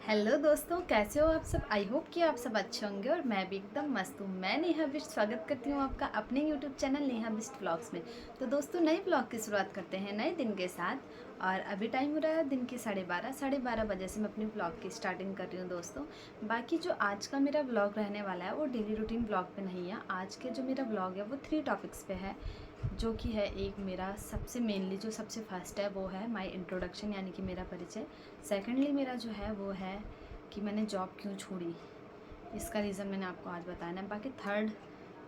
Hello दोस्तों, कैसे हो आप सब। आई होप कि आप सब अच्छे होंगे और मैं भी एकदम मस्त हूँ। मैं नेहा बिष्ट स्वागत करती हूँ आपका अपने YouTube channel Neha Bisht vlogs में। तो दोस्तों, नए व्लॉग की शुरुआत करते हैं नए दिन के साथ। और अभी टाइम हो रहा है दिन के 12:30 बजे से मैं अपनी व्लॉग की स्टार्टिंग कर रही हूँ दोस्तों। बाकी जो आज का मेरा व्लॉग रहने वाला है वो डेली रूटीन व्लॉग पे नहीं है। आज के जो मेरा व्लॉग है वो 3 टॉपिक्स पे है, जो कि है एक मेरा सबसे मेनली जो सबसे फर्स्ट है वो है माय इंट्रोडक्शन, यानी कि मेरा परिचय। सेकेंडली मेरा जो है वो है कि मैंने जॉब क्यों छोड़ी, इसका रीज़न मैंने आपको आज बताना है। बाकी थर्ड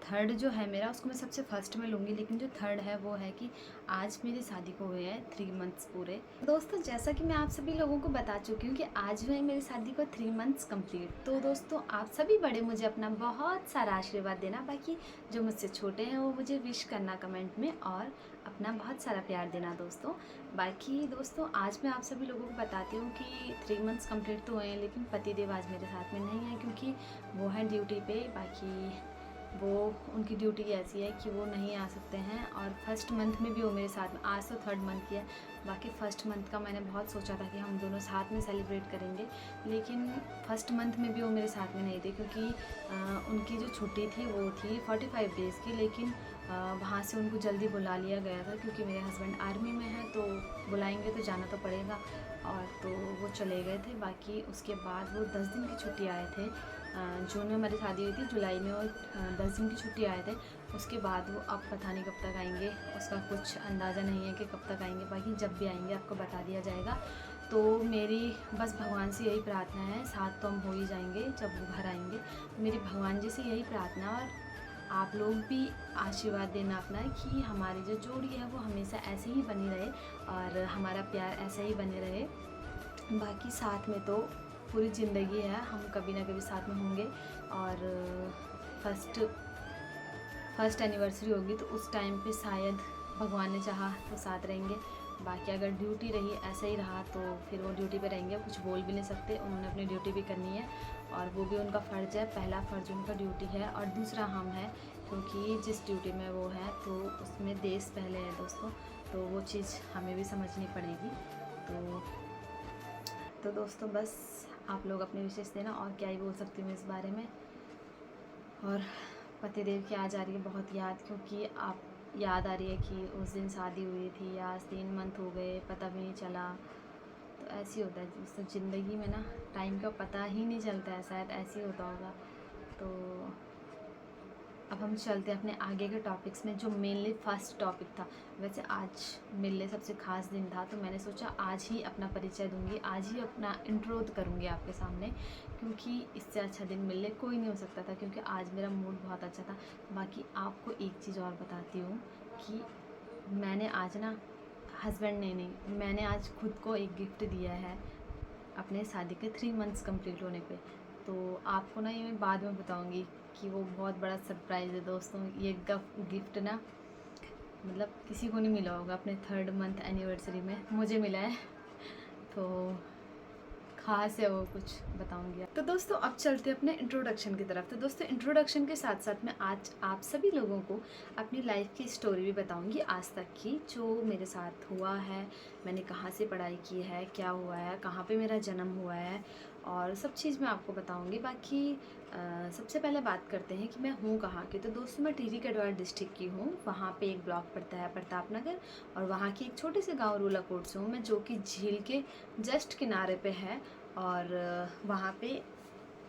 थर्ड जो है मेरा उसको मैं सबसे फर्स्ट में लूँगी, लेकिन जो थर्ड है वो है कि आज मेरी शादी को हुए हैं 3 मंथ्स पूरे। दोस्तों, जैसा कि मैं आप सभी लोगों को बता चुकी हूँ कि आज हुए मेरी शादी को 3 मंथ्स कंप्लीट। तो दोस्तों, आप सभी बड़े मुझे अपना बहुत सारा आशीर्वाद देना, बाकी जो मुझसे छोटे हैं वो मुझे विश करना कमेंट में और अपना बहुत सारा प्यार देना दोस्तों। बाकी दोस्तों, आज मैं आप सभी लोगों को बताती हूँ कि 3 मंथ्स कंप्लीट तो हुए हैं, लेकिन पतिदेव आज मेरे साथ में नहीं है क्योंकि वो हैं ड्यूटी पे। बाकी वो उनकी ड्यूटी ऐसी है कि वो नहीं आ सकते हैं। और फर्स्ट मंथ में भी वो मेरे साथ में, आज तो थर्ड मंथ की है, बाकी फर्स्ट मंथ का मैंने बहुत सोचा था कि हम दोनों साथ में सेलिब्रेट करेंगे, लेकिन फर्स्ट मंथ में भी वो मेरे साथ में नहीं थे क्योंकि उनकी जो छुट्टी थी वो थी 45 डेज़ की। लेकिन वहाँ से उनको जल्दी बुला लिया गया था क्योंकि मेरे हस्बैंड आर्मी में हैं, तो बुलाएंगे तो जाना तो पड़ेगा। और तो वो चले गए थे। बाकी उसके बाद वो 10 दिन की छुट्टी आए थे। जून में हमारी शादी हुई थी, जुलाई में वो 10 दिन की छुट्टी आए थे। उसके बाद वो अब पता नहीं कब तक आएंगे, उसका कुछ अंदाज़ा नहीं है कि कब तक आएंगे। बाकी जब भी आएंगे आपको बता दिया जाएगा। तो मेरी बस भगवान से यही प्रार्थना है, साथ तो हम हो ही जाएंगे जब वो घर आएंगे। मेरी भगवान जी से यही प्रार्थना, और आप लोग भी आशीर्वाद देना अपना कि हमारी जो जोड़ी है वो हमेशा ऐसे ही बनी रहे और हमारा प्यार ऐसे ही बने रहे। बाकी साथ में तो पूरी ज़िंदगी है, हम कभी ना कभी साथ में होंगे। और फर्स्ट फर्स्ट एनिवर्सरी होगी तो उस टाइम पे शायद भगवान ने चाहा तो साथ रहेंगे। बाकी अगर ड्यूटी रही ऐसा ही रहा तो फिर वो ड्यूटी पे रहेंगे, कुछ बोल भी नहीं सकते, उन्होंने अपनी ड्यूटी भी करनी है और वो भी उनका फ़र्ज़ है। पहला फ़र्ज़ उनका ड्यूटी है और दूसरा हम है, क्योंकि जिस ड्यूटी में वो है तो उसमें देश पहले है दोस्तों, तो वो चीज़ हमें भी समझनी पड़ेगी। तो दोस्तों, बस आप लोग अपने विशेष देना, और क्या ही बोल सकती हूँ इस बारे में। और पतिदेव की आज आ रही है बहुत याद, क्योंकि आप याद आ रही है कि उस दिन शादी हुई थी, आज 3 मंथ हो गए पता भी नहीं चला। तो ऐसे ही होता है दोस्तों ज़िंदगी में ना, टाइम का पता ही नहीं चलता है, शायद ऐसे ही होता होगा। तो अब हम चलते हैं अपने आगे के टॉपिक्स में, जो मेनली फर्स्ट टॉपिक था। वैसे आज मेरे लिए सबसे ख़ास दिन था, तो मैंने सोचा आज ही अपना परिचय दूंगी, आज ही अपना इंट्रो करूँगी आपके सामने, क्योंकि इससे अच्छा दिन मेरे लिए कोई नहीं हो सकता था, क्योंकि आज मेरा मूड बहुत अच्छा था। बाकी आपको एक चीज़ और बताती हूँ कि मैंने आज ना, हस्बैंड ने नहीं, मैंने आज खुद को एक गिफ्ट दिया है अपने शादी के 3 मंथ्स कंप्लीट होने पे। तो आपको ना ये मैं बाद में बताऊंगी कि वो बहुत बड़ा सरप्राइज़ है दोस्तों। ये गिफ्ट ना, मतलब किसी को नहीं मिला होगा अपने 3rd मंथ एनिवर्सरी में, मुझे मिला है। तो खास है वो, कुछ बताऊंगी। तो दोस्तों, अब चलते हैं अपने इंट्रोडक्शन की तरफ। तो दोस्तों, इंट्रोडक्शन के साथ साथ मैं आज आप सभी लोगों को अपनी लाइफ की स्टोरी भी बताऊंगी, आज तक की जो मेरे साथ हुआ है, मैंने कहाँ से पढ़ाई की है, क्या हुआ है, कहाँ पे मेरा जन्म हुआ है, और सब चीज़ मैं आपको बताऊंगी। बाकी सबसे पहले बात करते हैं कि मैं हूँ कहाँ की। तो दोस्तों, मैं टिहरी गढ़वाल डिस्ट्रिक्ट की हूँ। वहाँ पे एक ब्लॉक पड़ता है प्रताप नगर, और वहाँ की एक छोटे से गाँव रूलाकोट से हूँ मैं, जो कि झील के जस्ट किनारे पे है। और वहाँ पे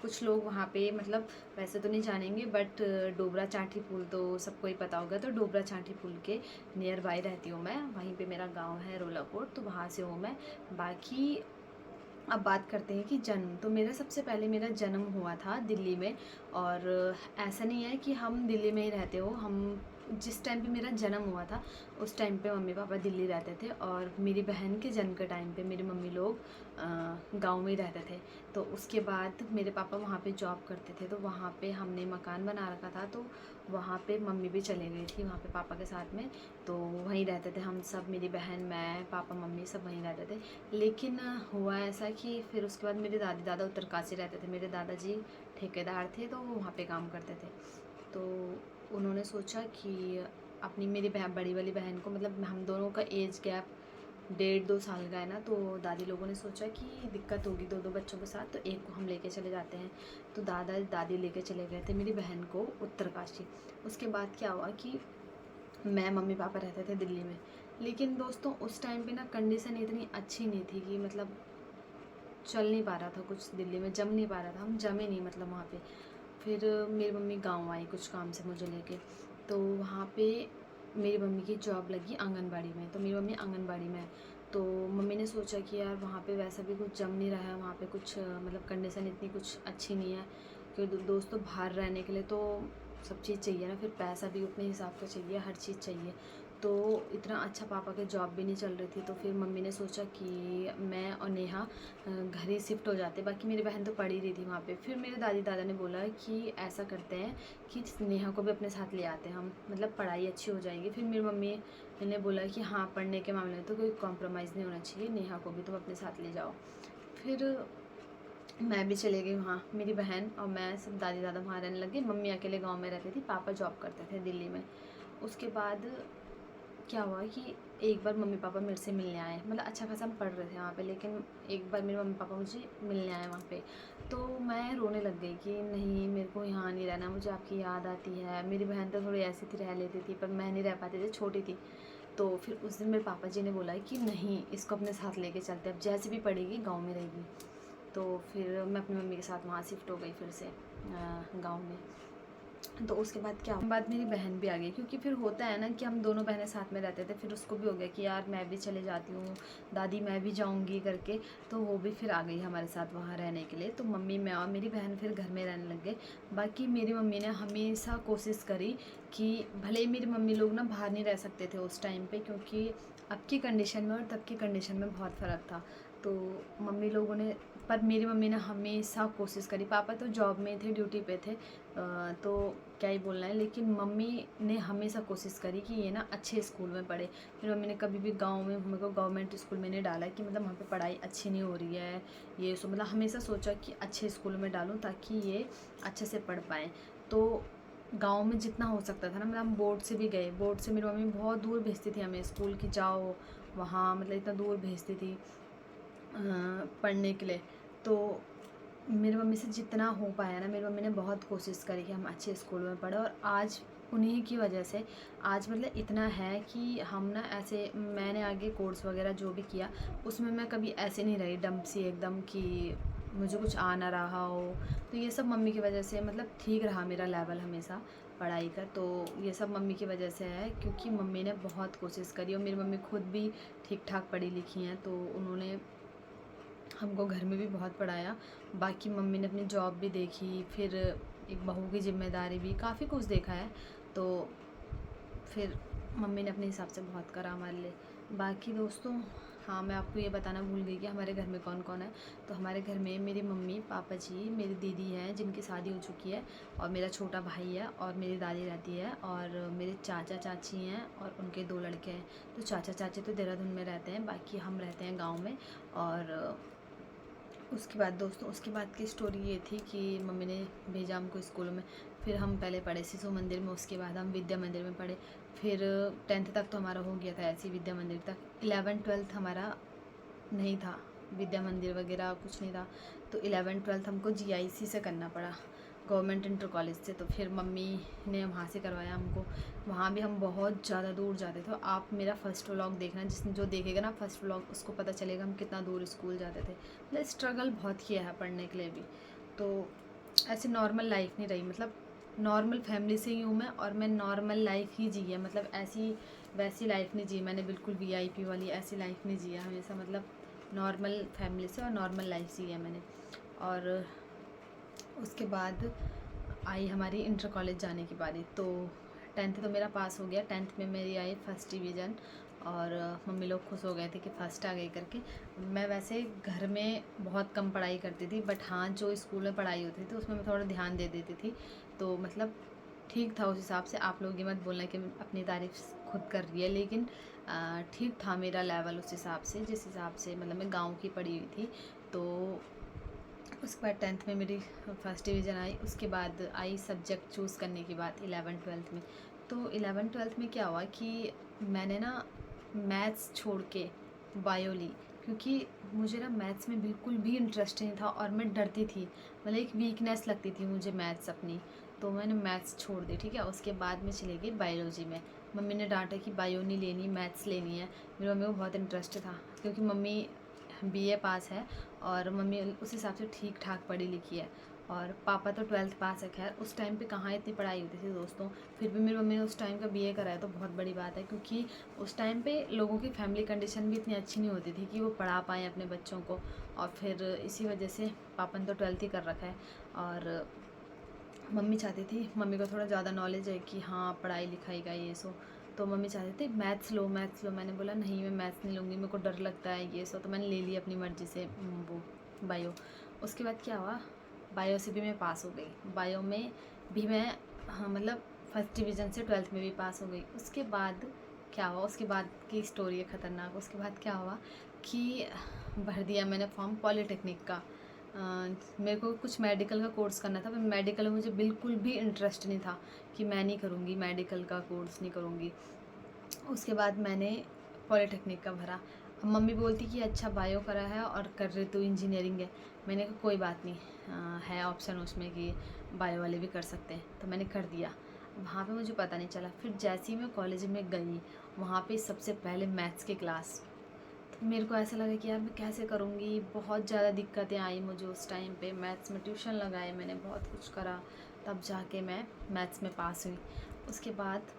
कुछ लोग वहाँ पे, मतलब वैसे तो नहीं जानेंगे, बट डोबरा चांठी पुल तो सबको ही पता होगा। तो डोबरा चांठी पुल के नियर बाई रहती हूँ मैं, वहीं पे मेरा गांव है रोलाकोट, तो वहाँ से हूँ मैं। बाकी अब बात करते हैं कि जन्म। तो मेरा सबसे पहले मेरा जन्म हुआ था दिल्ली में। और ऐसा नहीं है कि हम दिल्ली में ही रहते हो, हम जिस टाइम पे मेरा जन्म हुआ था उस टाइम पे मम्मी पापा दिल्ली रहते थे, और मेरी बहन के जन्म के टाइम पे मेरी मम्मी लोग गांव में ही रहते थे। तो उसके बाद मेरे पापा वहाँ पे जॉब करते थे, तो वहाँ पे हमने मकान बना रखा था, तो वहाँ पे मम्मी भी चले गई थी वहाँ पे पापा के साथ में। तो वहीं रहते थे हम सब, मेरी बहन, मैं, पापा, मम्मी सब वहीं रहते थे। लेकिन हुआ ऐसा कि फिर उसके बाद मेरे दादी दादा उत्तरकाशी रहते थे। मेरे दादाजी ठेकेदार थे, तो वो वहाँ पे काम करते थे। तो उन्होंने सोचा कि अपनी, मेरी बड़ी वाली बहन को, मतलब हम दोनों का एज गैप 1.5-2 साल का है ना, तो दादी लोगों ने सोचा कि दिक्कत होगी 2-2 बच्चों के साथ, तो एक को हम लेके चले जाते हैं। तो दादा दादी लेके चले गए थे मेरी बहन को उत्तरकाशी। उसके बाद क्या हुआ कि मैं मम्मी पापा रहते थे दिल्ली में। लेकिन दोस्तों उस टाइम पे ना कंडीशन इतनी अच्छी नहीं थी कि मतलब चल नहीं पा रहा था, कुछ दिल्ली में जम नहीं पा रहा था, हम जमे नहीं मतलब वहाँ पे। फिर मेरी मम्मी गांव आई कुछ काम से मुझे लेके, तो वहाँ पे मेरी मम्मी की जॉब लगी आंगनबाड़ी में। तो मेरी मम्मी आंगनबाड़ी में है, तो मम्मी ने सोचा कि यार वहाँ पे वैसा भी कुछ जम नहीं रहा है, वहाँ पे कुछ मतलब कंडीशन इतनी कुछ अच्छी नहीं है, क्योंकि दोस्तों बाहर रहने के लिए तो सब चीज़ चाहिए ना, फिर पैसा भी उतने हिसाब का चाहिए, हर चीज़ चाहिए। तो इतना अच्छा पापा के जॉब भी नहीं चल रही थी, तो फिर मम्मी ने सोचा कि मैं और नेहा घर ही शिफ्ट हो जाते, बाकी मेरी बहन तो पढ़ी रही थी वहाँ पे। फिर मेरे दादी दादा ने बोला कि ऐसा करते हैं कि नेहा को भी अपने साथ ले आते हैं हम, मतलब पढ़ाई अच्छी हो जाएगी। फिर मेरी मम्मी ने बोला कि हाँ, पढ़ने के मामले में तो कोई कॉम्प्रोमाइज़ नहीं होना चाहिए, नेहा को भी तुम अपने साथ ले जाओ। फिर मैं भी चले गई वहाँ, मेरी बहन और मैं सब दादी दादा वहाँ रहने लगे। मम्मी अकेले गांव में रहती थी, पापा जॉब करते थे दिल्ली में। उसके बाद क्या हुआ कि एक बार मम्मी पापा मेरे से मिलने आए, मतलब अच्छा खासा हम पढ़ रहे थे वहाँ पे, लेकिन एक बार मेरे मम्मी पापा मुझे मिलने आए वहाँ पे। तो मैं रोने लग गई कि नहीं, मेरे को यहाँ नहीं रहना, मुझे आपकी याद आती है। मेरी बहन तो थोड़ी ऐसी थी, रह लेती थी, पर मैं नहीं रह पाती थी, छोटी थी। तो फिर उस दिन मेरे पापा जी ने बोला कि नहीं, इसको अपने साथ लेके चलते, अब जैसे भी पढ़ेगी गाँव में रहेगी। तो फिर मैं अपनी मम्मी के साथ वहाँ शिफ्ट हो गई फिर से गाँव में। तो उसके बाद क्या बाद मेरी बहन भी आ गई, क्योंकि फिर होता है ना कि हम दोनों बहनें साथ में रहते थे। फिर उसको भी हो गया कि यार मैं भी चले जाती हूँ, दादी मैं भी जाऊँगी करके। तो वो भी फिर आ गई हमारे साथ वहाँ रहने के लिए। तो मम्मी, मैं और मेरी बहन फिर घर में रहने लग गए। बाकी मेरी मम्मी ने हमेशा कोशिश करी कि भले ही मेरी मम्मी लोग ना बाहर नहीं रह सकते थे उस टाइम पे, क्योंकि अब की कंडीशन में और तब की कंडीशन में बहुत फ़र्क था। तो मम्मी लोगों ने, पर मेरी मम्मी ने हमेशा कोशिश करी। पापा तो जॉब में थे, ड्यूटी पे थे, तो क्या ही बोलना है, लेकिन मम्मी ने हमेशा कोशिश करी कि ये ना अच्छे स्कूल में पढ़े। मेरी मम्मी ने कभी भी गांव में मेरे को गवर्नमेंट स्कूल में नहीं डाला कि मतलब वहाँ पे पढ़ाई अच्छी नहीं हो रही है, ये सो मतलब हमेशा सोचा कि अच्छे स्कूल में डालूँ ताकि ये अच्छे से पढ़ पाएँ। तो गांव में जितना हो सकता था ना, मतलब हम बोर्ड से भी गए, बोर्ड से मेरी मम्मी बहुत दूर भेजती थी हमें स्कूल की, जाओ वहाँ, मतलब इतना दूर भेजती थी पढ़ने के लिए। तो मेरी मम्मी से जितना हो पाया ना, मेरी मम्मी ने बहुत कोशिश करी कि हम अच्छे स्कूल में पढ़े। और आज उन्हीं की वजह से आज मतलब इतना है कि हम ना ऐसे, मैंने आगे कोर्स वगैरह जो भी किया उसमें मैं कभी ऐसे नहीं रही डम्प सी एकदम कि मुझे कुछ आ ना रहा हो। तो ये सब मम्मी की वजह से मतलब ठीक रहा मेरा लेवल हमेशा पढ़ाई का। तो ये सब मम्मी की वजह से है, क्योंकि मम्मी ने बहुत कोशिश करी। और मेरी मम्मी खुद भी ठीक ठाक पढ़ी लिखी हैं, तो उन्होंने हमको घर में भी बहुत पढ़ाया। बाकी मम्मी ने अपनी जॉब भी देखी, फिर एक बहू की जिम्मेदारी भी, काफ़ी कुछ देखा है। तो फिर मम्मी ने अपने हिसाब से बहुत करा हमारे लिए। बाकी दोस्तों, हाँ, मैं आपको ये बताना भूल गई कि हमारे घर में कौन कौन है। तो हमारे घर में मेरी मम्मी पापा जी, मेरी दीदी हैं जिनकी शादी हो चुकी है, और मेरा छोटा भाई है, और मेरी दादी रहती है, और मेरे चाचा चाची हैं और उनके 2 लड़के हैं। तो चाचा चाची तो देहरादून में रहते हैं, बाकी हम रहते हैं गाँव में। और उसके बाद दोस्तों, उसके बाद की स्टोरी ये थी कि मम्मी ने भेजा हमको स्कूल में। फिर हम पहले पढ़े शिशु मंदिर में, उसके बाद हम विद्या मंदिर में पढ़े। फिर 10th तक तो हमारा हो गया था ऐसी विद्या मंदिर तक। 11th-12th हमारा नहीं था, विद्या मंदिर वगैरह कुछ नहीं था। तो 11th-12th हमको GIC से करना पड़ा, गवर्नमेंट इंटर कॉलेज से। तो फिर मम्मी ने वहाँ से करवाया हमको। वहाँ भी हम बहुत ज़्यादा दूर जाते थे। आप मेरा फ़र्स्ट व्लॉग देखना, जिसने जो देखेगा ना फ़र्स्ट व्लॉग, उसको पता चलेगा हम कितना दूर स्कूल जाते थे। मतलब स्ट्रगल बहुत किया है पढ़ने के लिए भी। तो ऐसे नॉर्मल लाइफ नहीं रही, मतलब नॉर्मल फैमिली से ही हूँ मैं, और मैं नॉर्मल लाइफ ही जी है, मतलब ऐसी वैसी लाइफ नहीं जी मैंने, बिल्कुल VIP वाली ऐसी लाइफ नहीं जी है हमेशा, मतलब नॉर्मल फैमिली से और नॉर्मल लाइफ जी है मैंने। और उसके बाद आई हमारी इंटर कॉलेज जाने की बारी। तो 10th तो मेरा पास हो गया, 10th में मेरी आई फर्स्ट डिवीज़न। और मम्मी लोग खुश हो गए थे कि फ़र्स्ट आ गई करके। मैं वैसे घर में बहुत कम पढ़ाई करती थी, बट हाँ, जो स्कूल में पढ़ाई होती थी उसमें मैं थोड़ा ध्यान दे देती थी। तो मतलब ठीक था उस हिसाब से। आप लोग ये मत बोलना कि मैं अपनी तारीफ़ खुद कर रही है, लेकिन ठीक था मेरा लेवल उस हिसाब से, जिस हिसाब से मतलब मैं गाँव की पढ़ी हुई थी। तो उसके बाद 10th में मेरी फर्स्ट डिवीज़न आई। उसके बाद आई सब्जेक्ट चूज़ करने की बात 11th-12th में। तो 11th-12th में क्या हुआ कि मैंने ना मैथ्स छोड़ के बायो ली, क्योंकि मुझे ना मैथ्स में बिल्कुल भी इंटरेस्ट नहीं था और मैं डरती थी, मतलब एक वीकनेस लगती थी मुझे मैथ्स अपनी, तो मैंने मैथ्स छोड़ दी। ठीक है, उसके बाद मैं चली गई बायोलॉजी में। मम्मी ने डांटा कि बायो नहीं लेनी, मैथ्स लेनी है। मेरी मम्मी को बहुत इंटरेस्ट था, क्योंकि मम्मी बीए पास है और मम्मी उस हिसाब से ठीक ठाक पढ़ी लिखी है, और पापा तो 12th पास है। खैर उस टाइम पे कहाँ इतनी पढ़ाई होती थी दोस्तों, फिर भी मेरी मम्मी ने उस टाइम का बीए कराया तो बहुत बड़ी बात है, क्योंकि उस टाइम पे लोगों की फैमिली कंडीशन भी इतनी अच्छी नहीं होती थी कि वो पढ़ा पाएँ अपने बच्चों को। और फिर इसी वजह से पापा ने तो 12th ही कर रखा है, और मम्मी चाहती थी, मम्मी को थोड़ा ज़्यादा नॉलेज है कि हाँ पढ़ाई लिखाई का ये सो, तो मम्मी चाहती थी मैथ्स लो मैथ्स लो। मैंने बोला नहीं, मैं मैथ्स नहीं लूँगी, मेरे को डर लगता है ये सो, तो मैंने ले लिया अपनी मर्ज़ी से वो बायो। उसके बाद क्या हुआ, बायो से भी मैं पास हो गई, बायो में भी मैं, हाँ मतलब फर्स्ट डिवीज़न से 12th में भी पास हो गई। उसके बाद क्या हुआ, उसके बाद की स्टोरी है ख़तरनाक। उसके बाद क्या हुआ कि भर दिया मैंने फॉर्म पॉलीटेक्निक का। मेरे को कुछ मेडिकल का कोर्स करना था, पर मेडिकल में मुझे बिल्कुल भी इंटरेस्ट नहीं था कि मैं नहीं करूँगी, मेडिकल का कोर्स नहीं करूँगी। उसके बाद मैंने पॉलीटेक्निक का भरा। अब मम्मी बोलती कि अच्छा बायो करा है और कर रही तो इंजीनियरिंग है। मैंने कहा कोई बात नहीं, है ऑप्शन उसमें कि बायो वाले भी कर सकते हैं, तो मैंने कर दिया। वहाँ पे मुझे पता नहीं चला, फिर जैसे ही मैं कॉलेज में गई, वहाँ पे सबसे पहले मैथ्स की क्लास। मेरे को ऐसा लगा कि यार मैं कैसे करूँगी, बहुत ज़्यादा दिक्कतें आई मुझे उस टाइम पे। मैथ्स में ट्यूशन लगाए मैंने, बहुत कुछ करा, तब जाके मैं मैथ्स में पास हुई। उसके बाद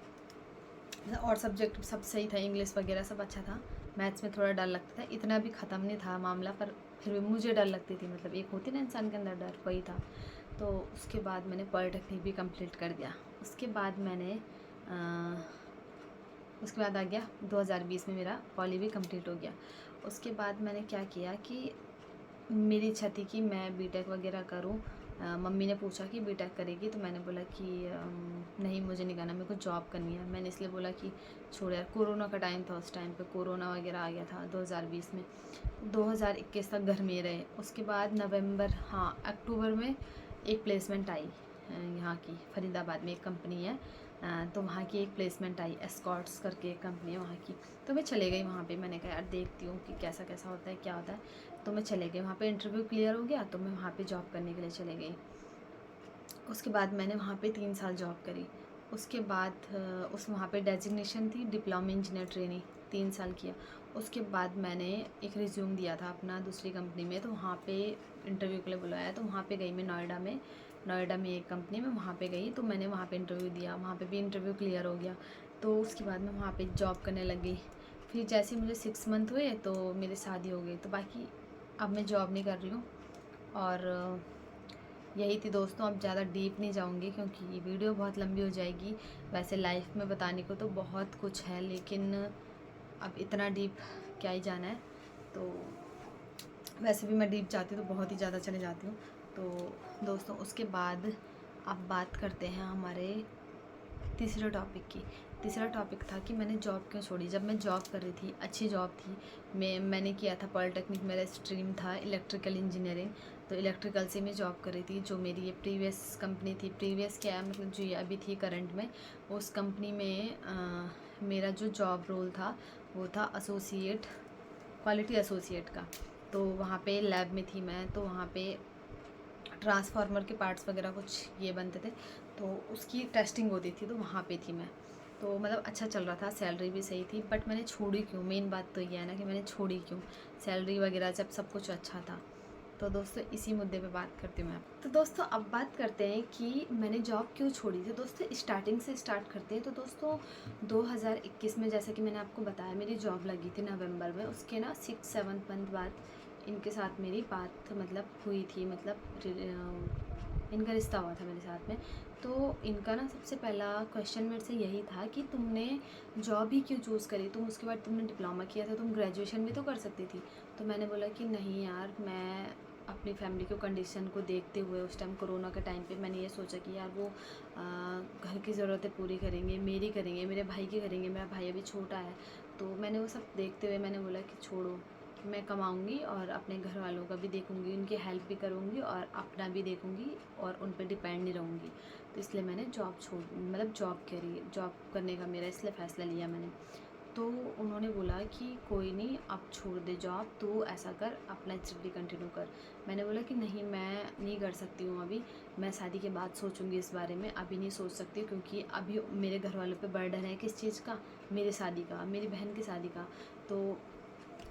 और सब्जेक्ट सब सही था, इंग्लिश वगैरह सब अच्छा था। मैथ्स में थोड़ा डर लगता था, इतना भी ख़त्म नहीं था मामला, पर फिर भी मुझे डर लगती थी, मतलब एक होती ना इंसान के अंदर डर, वही था। तो उसके बाद मैंने पॉलीटेक्निक भी कंप्लीट कर दिया। उसके बाद मैंने उसके बाद आ गया 2020 में मेरा पॉली भी कंप्लीट हो गया। उसके बाद मैंने क्या किया कि मेरी इच्छा थी कि मैं बीटेक वगैरह करूं। मम्मी ने पूछा कि बीटेक करेगी, तो मैंने बोला कि नहीं मुझे नहीं करना, मेरे को जॉब करनी है। मैंने इसलिए बोला कि छोड़ यार, कोरोना का टाइम था, उस टाइम पे कोरोना वगैरह आ गया था 2020 में। 2021 तक घर में रहे। उसके बाद नवंबर, हाँ अक्टूबर में एक प्लेसमेंट आई, यहाँ की फरीदाबाद में एक कंपनी है, तो वहाँ की एक प्लेसमेंट आई, एस्कॉर्ट्स करके एक कंपनी है वहाँ की। तो मैं चले गई वहाँ पे, मैंने कहा यार देखती हूँ कि कैसा कैसा होता है, क्या होता है। तो मैं चले गई वहाँ पे, इंटरव्यू क्लियर हो गया तो मैं वहाँ पे जॉब करने के लिए चले गई। उसके बाद मैंने वहाँ पे 3 साल जॉब करी। उसके बाद उस वहाँ पे डेजिग्नेशन थी डिप्लोमा इंजीनियर ट्रेनी, 3 साल किया। उसके बाद मैंने एक रिज्यूम दिया था अपना दूसरी कंपनी में, तो वहाँ पे इंटरव्यू के लिए बुलाया, तो वहाँ पे गई मैं नोएडा में एक कंपनी में, वहाँ पे गई, तो मैंने वहाँ पे इंटरव्यू दिया, वहाँ पे भी इंटरव्यू क्लियर हो गया। तो उसके बाद मैं वहाँ पे जॉब करने लग गई। फिर जैसे मुझे 6 मंथ हुए तो मेरी शादी हो गई, तो बाकी अब मैं जॉब नहीं कर रही हूँ। और यही थी दोस्तों, अब ज़्यादा डीप नहीं जाऊँगी क्योंकि ये वीडियो बहुत लंबी हो जाएगी। वैसे लाइफ में बताने को तो बहुत कुछ है, लेकिन अब इतना डीप क्या ही जाना है। तो वैसे भी मैं डीप जाती हूँ तो बहुत ही ज़्यादा चले जाती हूँ। तो दोस्तों उसके बाद अब बात करते हैं हमारे तीसरे टॉपिक की। तीसरा टॉपिक था कि मैंने जॉब क्यों छोड़ी। जब मैं जॉब कर रही थी, अच्छी जॉब थी, मैंने किया था पॉलीटेक्निक, मेरा स्ट्रीम था इलेक्ट्रिकल इंजीनियरिंग, तो इलेक्ट्रिकल से मैं जॉब कर रही थी। जो मेरी ये प्रीवियस कंपनी थी, प्रीवियस क्या है मतलब जो ये अभी थी करंट में, उस कंपनी में मेरा जो जॉब रोल था वो था एसोसिएट, क्वालिटी एसोसिएट का। तो वहाँ पे लैब में थी मैं, तो वहाँ पे ट्रांसफार्मर के पार्ट्स वगैरह कुछ ये बनते थे, तो उसकी टेस्टिंग होती थी, तो वहाँ पे थी मैं। तो मतलब अच्छा चल रहा था, सैलरी भी सही थी, बट मैंने छोड़ी क्यों, मेन बात तो ये है ना कि मैंने छोड़ी क्यों, सैलरी वगैरह जब सब कुछ अच्छा था। तो दोस्तों इसी मुद्दे पे बात करती हूँ मैं। तो दोस्तों अब बात करते हैं कि मैंने जॉब क्यों छोड़ी। तो दोस्तों स्टार्टिंग से स्टार्ट करते हैं। तो दोस्तों 2021 में जैसे कि मैंने आपको बताया मेरी जॉब लगी थी नवंबर में, उसके ना 6-7 मंथ बाद इनके साथ मेरी बात मतलब हुई थी, मतलब इनका रिश्ता हुआ था मेरे साथ में। तो इनका ना सबसे पहला क्वेश्चन मेरे से यही था कि तुमने जॉब ही क्यों चूज़ करी, तुम उसके बाद तुमने डिप्लोमा किया था, तुम ग्रेजुएशन भी तो कर सकती थी। तो मैंने बोला कि नहीं यार, मैं अपनी फैमिली को कंडीशन को देखते हुए उस टाइम कोरोना के टाइम पे मैंने ये सोचा कि यार वो घर की ज़रूरतें पूरी करेंगे, मेरी करेंगे, मेरे भाई की करेंगे, मेरा भाई अभी छोटा है। तो मैंने वो सब देखते हुए मैंने बोला कि छोड़ो, मैं कमाऊँगी और अपने घर वालों का भी देखूँगी, उनकी हेल्प भी करूँगी और अपना भी देखूँगी और उन पर डिपेंड नहीं रहूँगी। तो इसलिए मैंने जॉब छोड़ मतलब जॉब करने का मेरा इसलिए फ़ैसला लिया मैंने। तो उन्होंने बोला कि कोई नहीं, अब छोड़ दे जॉब, तू ऐसा कर, अपना स्टडी कंटिन्यू कर। मैंने बोला कि नहीं, मैं नहीं कर सकती हूँ अभी, मैं शादी के बाद सोचूंगी इस बारे में, अभी नहीं सोच सकती, क्योंकि अभी मेरे घर वालों पे बर्डन है किस चीज़ का, मेरी शादी का, मेरी बहन की शादी का। तो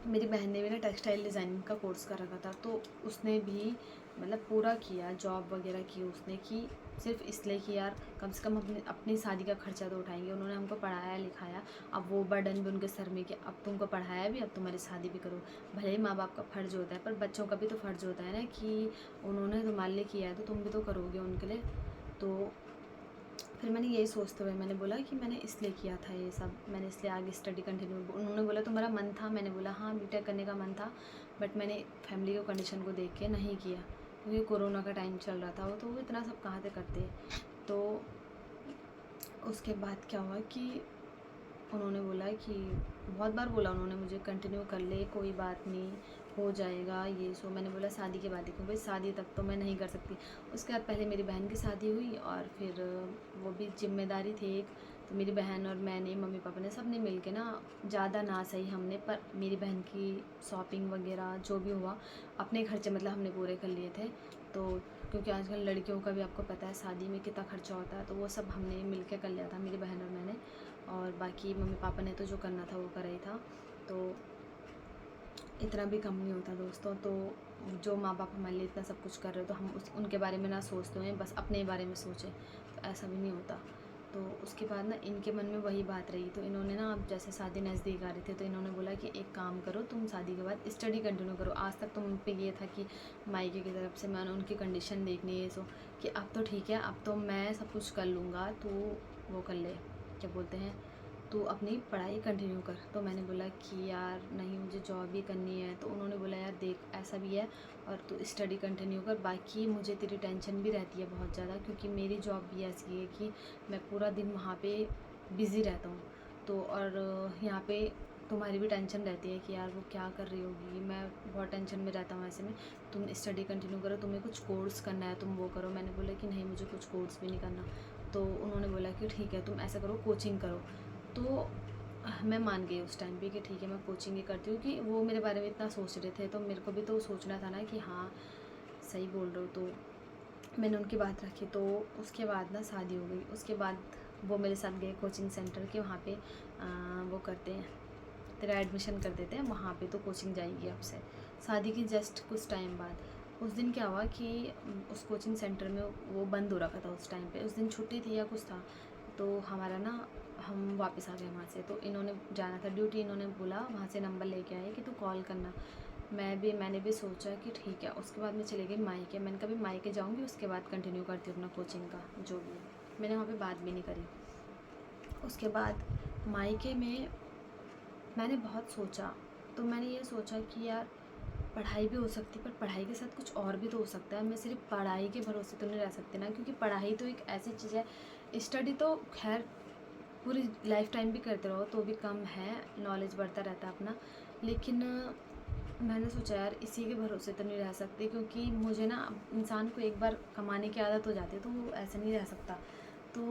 मेरी बहन ने भी ना टेक्सटाइल डिज़ाइनिंग का कोर्स कर रखा था, तो उसने भी मतलब पूरा किया, जॉब वगैरह की उसने, कि सिर्फ इसलिए कि यार कम से कम अपनी अपनी शादी का खर्चा तो उठाएंगे। उन्होंने हमको पढ़ाया लिखाया, अब वो बर्डन भी उनके सर में कि अब तुमको पढ़ाया भी, अब तुम्हारी शादी भी करो। भले ही माँ बाप का फ़र्ज़ होता है, पर बच्चों का भी तो फ़र्ज़ होता है ना कि उन्होंने तुम्हारे लिए किया है तो तुम भी तो करोगे उनके लिए। तो फिर मैंने यही सोचते हुए मैंने बोला कि मैंने इसलिए किया था ये सब, मैंने इसलिए आगे स्टडी कंटिन्यू। उन्होंने बोला तुम्हारा मन था, मैंने बोला हाँ बीटेक करने का मन था, बट मैंने फैमिली को कंडीशन को देख के नहीं किया, क्योंकि कोरोना का टाइम चल रहा था वो, तो वो इतना सब कहाँ से करते। तो उसके बाद क्या हुआ कि उन्होंने बोला कि बहुत बार बोला उन्होंने मुझे कंटिन्यू कर ले, कोई बात नहीं, हो जाएगा ये सो। मैंने बोला शादी के बाद देखो भाई, शादी तक तो मैं नहीं कर सकती। उसके बाद पहले मेरी बहन की शादी हुई, और फिर वो भी जिम्मेदारी थी एक, तो मेरी बहन और मैंने, मम्मी पापा ने, सब ने मिल के ना, ज़्यादा ना सही हमने, पर मेरी बहन की शॉपिंग वगैरह जो भी हुआ अपने खर्चे मतलब हमने पूरे कर लिए थे। तो क्योंकि आजकल लड़कियों का भी आपको पता है शादी में कितना खर्चा होता है, तो वो सब हमने मिल के कर लिया था, मेरी बहन और मैंने। और बाकी मम्मी पापा ने तो जो करना था वो करा ही था, तो इतना भी कम नहीं होता दोस्तों। तो जो माँ बाप हमारे लिए इतना सब कुछ कर रहे हो, तो हम उनके बारे में ना सोचते हैं, बस अपने बारे में सोचें, तो ऐसा भी नहीं होता। तो उसके बाद ना इनके मन में वही बात रही, तो इन्होंने ना, अब जैसे शादी नज़दीक आ रही थी, तो इन्होंने बोला कि एक काम करो, तुम शादी के बाद स्टडी कंटिन्यू करो। आज तक तो उन पर ये था कि मायके की तरफ से मैंने उनकी कंडीशन देखनी है, सो कि अब तो ठीक है, अब तो मैं सब कुछ कर लूँगा, तो वो कर ले, क्या बोलते हैं, तू अपनी पढ़ाई कंटिन्यू कर। तो मैंने बोला कि यार नहीं, मुझे जॉब भी करनी है। तो उन्होंने बोला यार देख, ऐसा भी है, और तू स्टडी कंटिन्यू कर, बाकी मुझे तेरी टेंशन भी रहती है बहुत ज़्यादा, क्योंकि मेरी जॉब भी ऐसी है कि मैं पूरा दिन वहाँ पे बिज़ी रहता हूँ। तो और यहाँ पे तुम्हारी भी टेंशन रहती है कि यार वो क्या कर रही होगी, मैं बहुत टेंशन में रहता हूँ ऐसे में। तुम स्टडी कंटिन्यू करो, तुम्हें कुछ कोर्स करना है तुम वो करो। मैंने बोला कि नहीं, मुझे कुछ कोर्स भी नहीं करना। तो उन्होंने बोला कि ठीक है, तुम ऐसा करो, कोचिंग करो। तो मैं मान गई उस टाइम पे कि ठीक है, मैं कोचिंग ही करती हूँ, कि वो मेरे बारे में इतना सोच रहे थे, तो मेरे को भी तो सोचना था ना कि हाँ सही बोल रहे हो। तो मैंने उनकी बात रखी। तो उसके बाद ना शादी हो गई। उसके बाद वो मेरे साथ गए कोचिंग सेंटर के, वहाँ पे वो करते हैं, तेरा एडमिशन कर देते हैं वहाँ पे, तो कोचिंग जाएगी आपसे। शादी की जस्ट कुछ टाइम बाद उस दिन क्या हुआ कि उस कोचिंग सेंटर में वो बंद हो रखा था उस टाइम पे, उस दिन छुट्टी थी या कुछ था। तो हमारा ना, हम वापस आ गए वहाँ से। तो इन्होंने जाना था ड्यूटी, इन्होंने बोला वहाँ से नंबर लेके आए कि तू कॉल करना। मैंने भी सोचा कि ठीक है। उसके बाद मैं चली गई मायके। मैंने कभी मायके जाऊँगी, उसके बाद कंटिन्यू करती हूँ अपना कोचिंग का जो भी है। मैंने वहाँ पे बात भी नहीं करी। उसके बाद मायके में मैंने बहुत सोचा, तो मैंने ये सोचा कि यार पढ़ाई भी हो सकती, पर पढ़ाई के साथ कुछ और भी तो हो सकता है। मैं सिर्फ पढ़ाई के भरोसे तो नहीं रह सकती ना, क्योंकि पढ़ाई तो एक ऐसी चीज़ है, स्टडी तो खैर पूरी लाइफ टाइम भी करते रहो तो भी कम है, नॉलेज बढ़ता रहता है अपना। लेकिन मैंने सोचा यार इसी के भरोसे तो नहीं रह सकती, क्योंकि मुझे ना, इंसान को एक बार कमाने की आदत हो जाती है तो वो ऐसे नहीं रह सकता। तो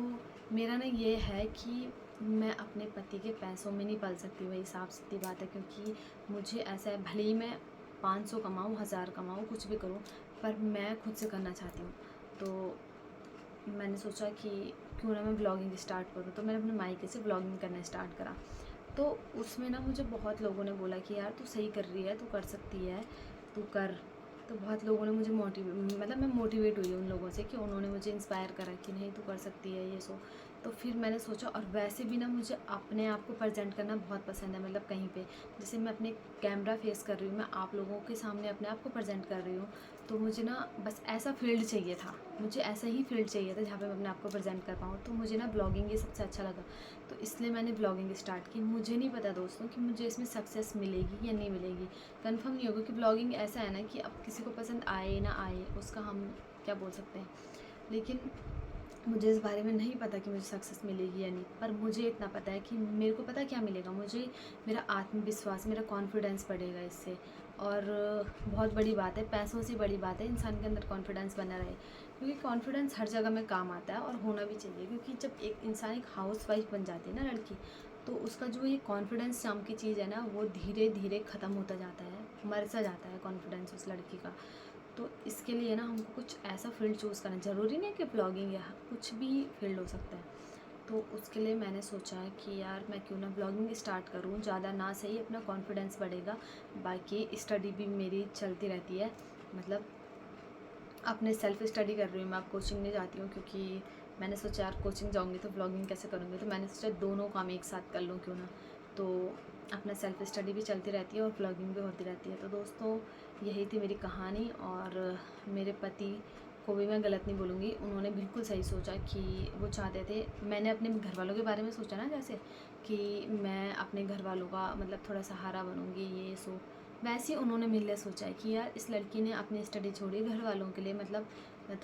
मेरा ना ये है कि मैं अपने पति के पैसों में नहीं पल सकती, वही साफ सीधी बात है। क्योंकि मुझे ऐसा है, भले ही मैं 500 कमाऊँ, 1000 कमाऊँ, कुछ भी करूँ, पर मैं खुद से करना चाहती हूँ। तो मैंने सोचा कि क्यों ना मैं ब्लॉगिंग स्टार्ट करूँ। तो मैंने अपने मायके से ब्लॉगिंग करना स्टार्ट करा। तो उसमें ना मुझे बहुत लोगों ने बोला कि यार तू सही कर रही है, तू कर सकती है, तू कर। तो बहुत लोगों ने मुझे मतलब मैं मोटिवेट हुई उन लोगों से, कि उन्होंने मुझे इंस्पायर करा कि नहीं तू कर सकती है ये सो। तो फिर मैंने सोचा, और वैसे भी ना मुझे अपने आप को प्रेजेंट करना बहुत पसंद है, मतलब कहीं पे जैसे मैं अपने कैमरा फेस कर रही हूँ, मैं आप लोगों के सामने अपने आप को प्रेजेंट कर रही हूँ। तो मुझे ना बस ऐसा फील्ड चाहिए था, मुझे ऐसा ही फील्ड चाहिए था जहाँ पे मैं अपने आप को प्रेजेंट कर पाऊँ। तो मुझे ना ब्लॉगिंग ये सबसे अच्छा लगा, तो इसलिए मैंने ब्लॉगिंग स्टार्ट की। मुझे नहीं पता दोस्तों कि मुझे इसमें सक्सेस मिलेगी या नहीं मिलेगी, कंफर्म नहीं होगा, कि ब्लॉगिंग ऐसा है ना कि अब किसी को पसंद आए ना आए उसका हम क्या बोल सकते हैं। लेकिन मुझे इस बारे में नहीं पता कि मुझे सक्सेस मिलेगी या नहीं, पर मुझे इतना पता है कि मेरे को पता क्या मिलेगा, मुझे मेरा आत्मविश्वास, मेरा कॉन्फिडेंस बढ़ेगा इससे। और बहुत बड़ी बात है, पैसों से बड़ी बात है इंसान के अंदर कॉन्फिडेंस बना रहे, क्योंकि कॉन्फिडेंस हर जगह में काम आता है और होना भी चाहिए। क्योंकि जब एक इंसान एक हाउस वाइफ बन जाती है ना लड़की, तो उसका जो ये कॉन्फिडेंस नाम की चीज़ है ना, वो धीरे धीरे ख़त्म होता जाता है, मर सा जाता है कॉन्फिडेंस उस लड़की का। तो इसके लिए ना हमको कुछ ऐसा फील्ड चूज़ करना, ज़रूरी नहीं कि ब्लॉगिंग या कुछ भी फील्ड हो सकता है। तो उसके लिए मैंने सोचा कि यार मैं क्यों ना ब्लॉगिंग स्टार्ट करूं, ज़्यादा ना सही अपना कॉन्फिडेंस बढ़ेगा। बाकी स्टडी भी मेरी चलती रहती है, मतलब अपने सेल्फ स्टडी कर रही हूँ मैं, अब कोचिंग नहीं जाती हूँ क्योंकि मैंने सोचा यार कोचिंग जाऊँगी तो ब्लॉगिंग कैसे करूँगी, तो मैंने सोचा दोनों काम एक साथ कर लूँ क्यों ना। तो अपना सेल्फ स्टडी भी चलती रहती है और ब्लॉगिंग भी होती रहती है। तो दोस्तों यही थी मेरी कहानी, और मेरे पति को भी मैं गलत नहीं बोलूँगी, उन्होंने बिल्कुल सही सोचा कि वो चाहते थे, मैंने अपने घर वालों के बारे में सोचा ना, जैसे कि मैं अपने घर वालों का मतलब थोड़ा सहारा बनूँगी ये सो, वैसे ही उन्होंने मेरे लिए सोचा है कि यार इस लड़की ने अपनी स्टडी छोड़ी घर वालों के लिए, मतलब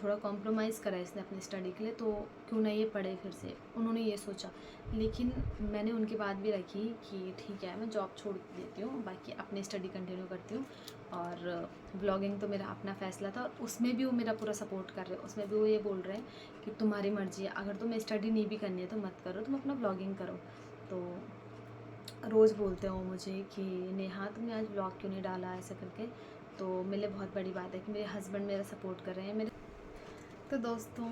थोड़ा कॉम्प्रोमाइज़ करा इसने अपनी स्टडी के लिए, तो क्यों ना ये पढ़े फिर से, उन्होंने ये सोचा। लेकिन मैंने उनकी बात भी रखी कि ठीक है मैं जॉब छोड़ देती हूँ, बाकी अपनी स्टडी कंटिन्यू करती हूँ, और ब्लॉगिंग तो मेरा अपना फ़ैसला था, और उसमें भी वो मेरा पूरा सपोर्ट कर रहे हैं। उसमें भी वो ये बोल रहे हैं कि तुम्हारी मर्ज़ी है, अगर तुम्हें स्टडी नहीं भी करनी है तो मत करो, तुम अपना ब्लॉगिंग करो। तो रोज़ बोलते हो मुझे कि नेहा तुमने आज ब्लॉग क्यों नहीं डाला ऐसा करके, तो मेरे लिए बहुत बड़ी बात है कि मेरे हस्बैंड मेरा सपोर्ट कर रहे हैं मेरे। तो दोस्तों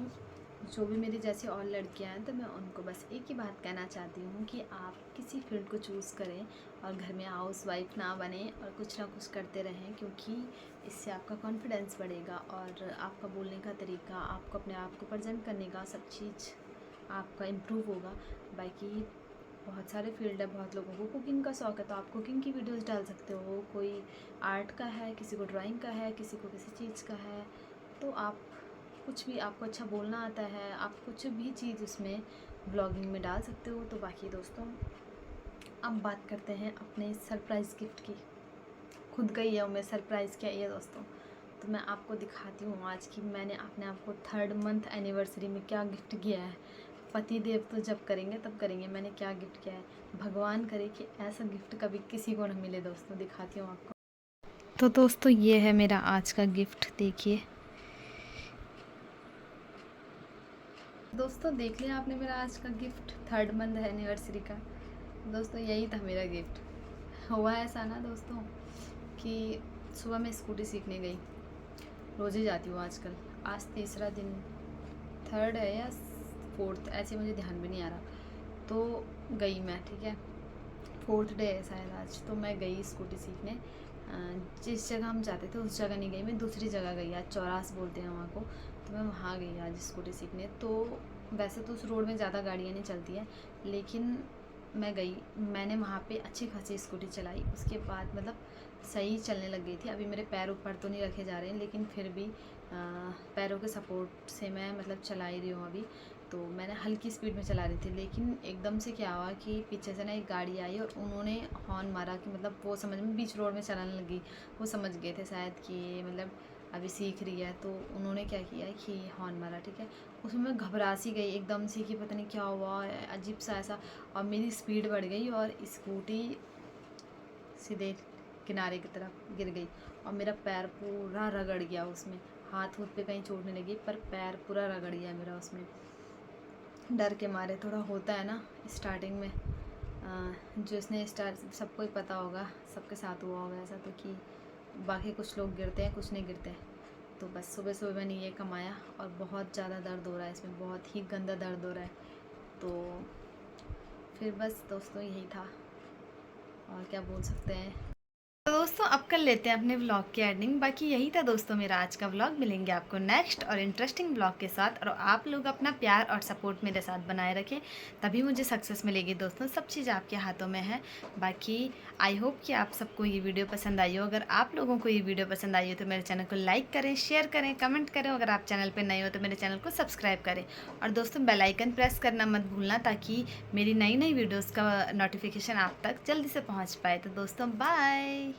जो भी मेरी जैसी और लड़कियां हैं, तो मैं उनको बस एक ही बात कहना चाहती हूँ कि आप किसी फील्ड को चूज़ करें और घर में हाउस वाइफ ना बने और कुछ ना कुछ करते रहें, क्योंकि इससे आपका कॉन्फिडेंस बढ़ेगा और आपका बोलने का तरीका, आपको अपने आप को प्रेजेंट करने का सब चीज़ आपका इम्प्रूव होगा। बाकी बहुत सारे फील्ड है, बहुत लोगों को कुकिंग का शौक़ है तो आप कुकिंग की वीडियोस डाल सकते हो, कोई आर्ट का है, किसी को ड्राइंग का है, किसी को किसी चीज़ का है, तो आप कुछ भी, आपको अच्छा बोलना आता है, आप कुछ भी चीज़ उसमें ब्लॉगिंग में डाल सकते हो। तो बाकी दोस्तों अब बात करते हैं अपने सरप्राइज़ गिफ्ट की। खुद का ही है मैं सरप्राइज़ क्या है दोस्तों, तो मैं आपको दिखाती हूँ आज कि मैंने अपने आप को 3rd मंथ एनिवर्सरी में क्या गिफ्ट किया है। पति देव तो जब करेंगे तब करेंगे, मैंने क्या गिफ्ट किया है, भगवान करे कि ऐसा गिफ्ट कभी किसी को न मिले। दोस्तों दिखाती हूँ आपको। तो दोस्तों ये है मेरा आज का गिफ्ट, देखिए दोस्तों, देख लिया आपने मेरा आज का गिफ्ट 3rd मंथ एनिवर्सरी का। दोस्तों यही था मेरा गिफ्ट। हुआ ऐसा ना दोस्तों कि सुबह मैं स्कूटी सीखने गई, रोज़ ही जाती हूँ आजकल, आज तीसरा दिन, 3rd है या 4th ऐसे मुझे ध्यान भी नहीं आ रहा, तो गई मैं, ठीक है 4th डे है शायद आज, तो मैं गई स्कूटी सीखने। जिस जगह हम जाते थे उस जगह नहीं गई मैं, दूसरी जगह गई, आज चौरास बोलते हैं वहाँ को, तो मैं वहाँ गई आज स्कूटी सीखने। तो वैसे तो उस रोड में ज़्यादा गाड़ियाँ नहीं चलती हैं, लेकिन मैं गई, मैंने वहाँ पे अच्छी खासी स्कूटी चलाई, उसके बाद मतलब सही चलने लग गई थी। अभी मेरे पैर ऊपर तो नहीं रखे जा रहे हैं, लेकिन फिर भी पैरों के सपोर्ट से मैं मतलब चला ही रही हूँ अभी। तो मैंने हल्की स्पीड में चला रही थी, लेकिन एकदम से क्या हुआ कि पीछे से ना एक गाड़ी आई और उन्होंने हॉर्न मारा कि मतलब वो समझ में बीच रोड में चलाने लगी, वो समझ गए थे शायद कि मतलब अभी सीख रही है, तो उन्होंने क्या किया कि हॉर्न मारा, ठीक है। उसमें मैं घबरा सी गई एकदम से कि पता नहीं क्या हुआ, अजीब सा ऐसा, और मेरी स्पीड बढ़ गई और स्कूटी सीधे किनारे की तरफ गिर गई और मेरा पैर पूरा रगड़ गया उसमें, हाथ पे कहीं चोट नहीं लगी पर पैर पूरा रगड़ गया मेरा उसमें। डर के मारे थोड़ा होता है ना स्टार्टिंग में, जो इसने स्टार्ट सबको ही पता होगा, सबके साथ हुआ होगा ऐसा, तो कि बाकी कुछ लोग गिरते हैं कुछ नहीं गिरते। तो बस सुबह सुबह मैंने ये कमाया और बहुत ज़्यादा दर्द हो रहा है इसमें, बहुत ही गंदा दर्द हो रहा है। तो फिर बस दोस्तों यही था, और क्या बोल सकते हैं। तो दोस्तों अब कर लेते हैं अपने व्लॉग की एंडिंग। बाकी यही था दोस्तों मेरा आज का व्लॉग, मिलेंगे आपको नेक्स्ट और इंटरेस्टिंग व्लॉग के साथ, और आप लोग अपना प्यार और सपोर्ट मेरे साथ बनाए रखें, तभी मुझे सक्सेस मिलेगी दोस्तों, सब चीज़ आपके हाथों में है। बाकी आई होप कि आप सबको ये वीडियो पसंद आई हो। अगर आप लोगों को ये वीडियो पसंद आई हो तो मेरे चैनल को लाइक करें, शेयर करें, कमेंट करें। अगर आप चैनल पर नए हो तो मेरे चैनल को सब्सक्राइब करें, और दोस्तों बेल आइकन प्रेस करना मत भूलना, ताकि मेरी नई नई वीडियोज़ का नोटिफिकेशन आप तक जल्दी से पहुँच पाए। तो दोस्तों बाय।